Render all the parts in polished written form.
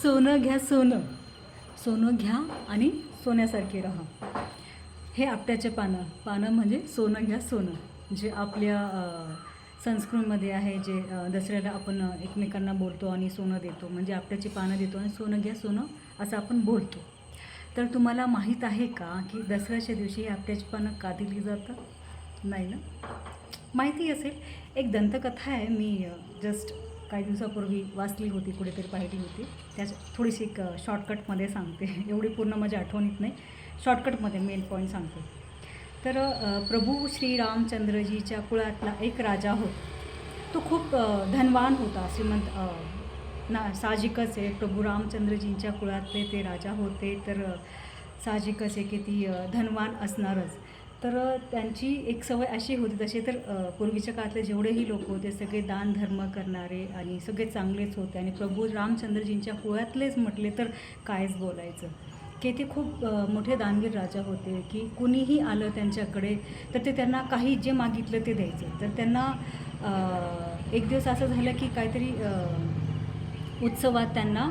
सोनं घ्या सोनं, सोनं घ्या आणि सोन्यासारखे राहा. हे आपट्याचे पानं म्हणजे सोनं घ्या सोनं, जे आपल्या संस्कृतीमध्ये आहे. जे दसऱ्याला आपण एकमेकांना बोलतो आणि सोनं देतो, म्हणजे आपट्याची पानं देतो आणि सोनं घ्या सोनं असं आपण बोलतो. तर तुम्हाला माहीत आहे का की दसऱ्याच्या दिवशी आपट्याची पानं का दिली जातात? नाही ना? माहिती असेल. एक दंतकथा आहे, मी जस्ट काही दिवसापूर्वी वाचली होती, कुठेतरी पाहिली होती. त्याच थोडीशी एक शॉर्टकटमध्ये सांगते. एवढी पूर्ण माझ्या आठवणीत नाही, शॉर्टकटमध्ये मेन पॉईंट सांगते. तर प्रभू श्रीरामचंद्रजीच्या कुळातला एक राजा होता. तो खूप धनवान होता, श्रीमंत ना. साहजिकच आहे, प्रभू रामचंद्रजींच्या कुळातले ते राजा होते, तर साहजिकच आहे की ती धनवान असणारच. तर त्यांची एक सवय अशी होती, तसे तर पूर्वीच्या काळातले जेवढेही लोक होते सगळे दान धर्म करणारे आणि सगळे चांगलेच होते. आणि प्रभू रामचंद्रजींच्या कुळातलेच म्हटले तर कायच बोलायचं, की ते खूप मोठे दानवीर राजा होते. की कुणीही आलं त्यांच्याकडे तर ते त्यांना काही जे मागितलं ते द्यायचं. तर त्यांना एक दिवस असं झालं की काहीतरी उत्सवात त्यांना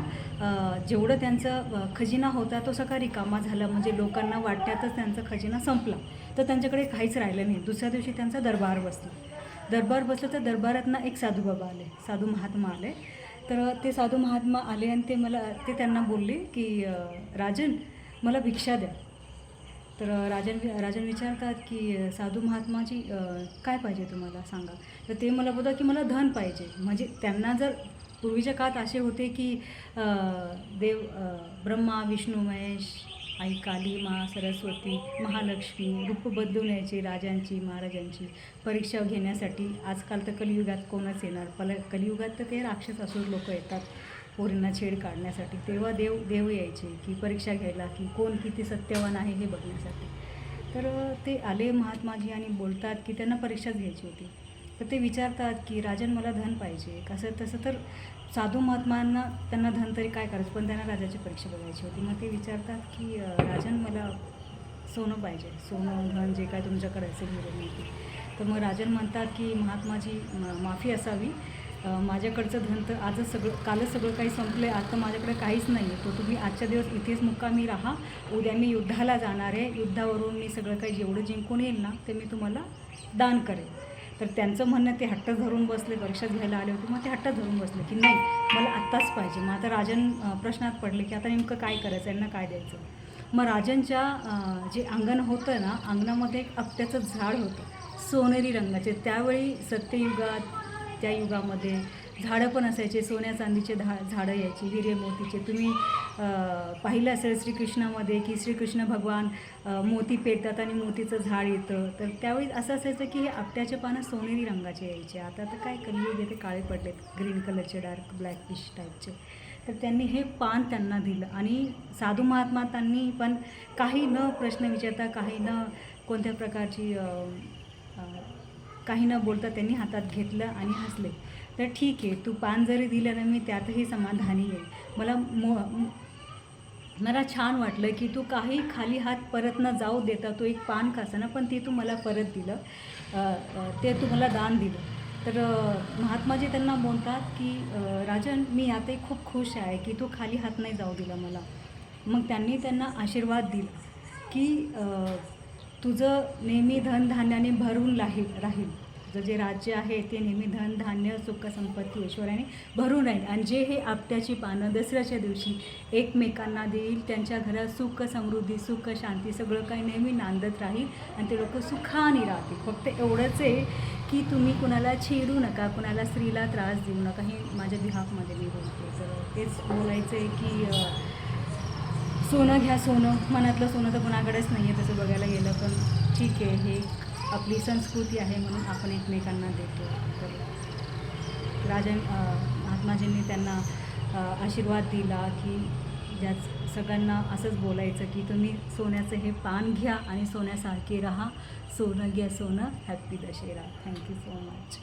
जेवढं त्यांचा खजिना होता तो सगळा रिकामा झाला, म्हणजे लोकांना वाटण्यातच त्यांचा खजिना संपला. तर त्यांच्याकडे काहीच राहिलं नाही. दुसऱ्या दिवशी त्यांचा दरबार बसलं. तर दरबारातनं एक साधू बाबा आले, साधू महात्मा आले. तर ते साधू महात्मा आले आणि ते त्यांना बोलले की राजन, मला भिक्षा द्या. तर राजन विचारतात की साधू महात्माजी काय पाहिजे तुम्हाला सांगा. तर ते मला बोलतात की मला धन पाहिजे. म्हणजे त्यांना जर पूर्वीच्या काळात असे होते की देव ब्रह्मा विष्णू महेश, आई काली, मा सरस्वती, महालक्ष्मी रूप बदलून यायची राजांची महाराजांची परीक्षा घेण्यासाठी. आजकाल तर कलियुगात कोणच येणार, कलियुगात तर ते राक्षस असुर लोक येतात पोरींना छेड काढण्यासाठी. तेव्हा देव यायचे की परीक्षा घ्यायला की कोण किती सत्यवान आहे हे बघण्यासाठी. तर ते आले महात्माजी आणि बोलतात की त्यांना परीक्षाच घ्यायची होती. तर ते विचारतात की राजन, मला धन पाहिजे. कसं तसं तर साधू महात्मांना त्यांना धन तरी काय करायचं, पण त्यांना राजाची परीक्षा बघायची होती. मग ते विचारतात की राजन, मला सोनं पाहिजे, सोनं धन जे काय तुमच्याकडे असेल हिरो मिळते. तर मग राजन म्हणतात की महात्माजी, माफी असावी, माझ्याकडचं धन तर कालच सगळं काही संपलं आहे. आता माझ्याकडे काहीच नाही आहे. तो तुम्ही आजच्या दिवस इथेच मुक्कामी राहा. उद्या मी युद्धाला जाणार आहे. युद्धावरून मी सगळं काही जेवढं जिंकून येईल ना ते मी तुम्हाला दान करेन. तर त्यांचं म्हणणं, ते हट्ट धरून बसले. परीक्षाच घ्यायला आले होते, मग ते हट्ट धरून बसले की नाही, मला आत्ताच पाहिजे. मग आता राजन प्रश्नात पडले की आता नेमकं काय करायचं, यांना काय द्यायचं. मग राजांच्या जे अंगण होतं ना, अंगणामध्ये एक आपट्याचं झाड होतं सोनेरी रंगाचे. त्यावेळी सत्ययुगात, त्या युगामध्ये झाडं पण असायचे, सोन्या चांदीचे झाडं यायची, हिरे मोतीचे. तुम्ही पाहिलं असेल श्रीकृष्णामध्ये की श्रीकृष्ण भगवान मोती पेटतात आणि मोतीचं झाड येतं. तर त्यावेळी असं असायचं की हे आपट्याचे पानं सोनेरी रंगाचे यायचे. आता तर काय कलियुग आहे, ते काळे पडलेत, ग्रीन कलरचे, डार्क ब्लॅकिश टाईपचे. तर त्यांनी हे पान त्यांना दिलं आणि साधू महात्मा त्यांनी पण काही न प्रश्न विचारता, काही न कोणत्या प्रकारची काही न बोलता त्यांनी हातात घेतलं आणि हसले. तर ठीक आहे, तू पान जरी दिलं ना, मी त्यातही समाधानी आहे. मला छान वाटलं की तू काही खाली हात परत न जाऊ देता, तो एक पान का असेना पण ते तू मला परत दिलं, ते तू मला दान दिलं. तर महात्माजी त्यांना बोलतात की राजन, मी आताही खूप खुश आहे की तू खाली हात नाही जाऊ दिला मला. मग त्यांनी त्यांना आशीर्वाद दिला की तुझं नेहमी धनधान्याने भरून राहील. तुझं जे राज्य आहे ते नेहमी धनधान्य सुख संपत्ती ऐश्वर्याने भरून राहील. आणि जे हे आपट्याची पानं दसऱ्याच्या दिवशी एकमेकांना देईल, त्यांच्या घरात सुख समृद्धी, सुख शांती सगळं काही नेहमी नांदत राहील आणि ते लोक सुखाने राहतील. फक्त एवढंच आहे की तुम्ही कुणाला छेडू नका, कुणाला स्त्रीला त्रास देऊ नका. हे माझ्या बिहाफमध्ये मी बोलते. तर तेच बोलायचं आहे की सोनं घ्या सोनं, मनातलं सोनं तर कुणाकडेच नाही आहे तसं बघायला गेलं. पण ठीक आहे, हे आपली संस्कृती आहे म्हणून आपण एकमेकांना देतो. तर महात्माजींनी त्यांना आशीर्वाद दिला की सगळ्यांना असंच बोलायचं की तुम्ही सोन्याचं हे पान घ्या आणि सोन्यासारखे राहा. सोनं घ्या सोनं, happy Dussehra. Thank you so much.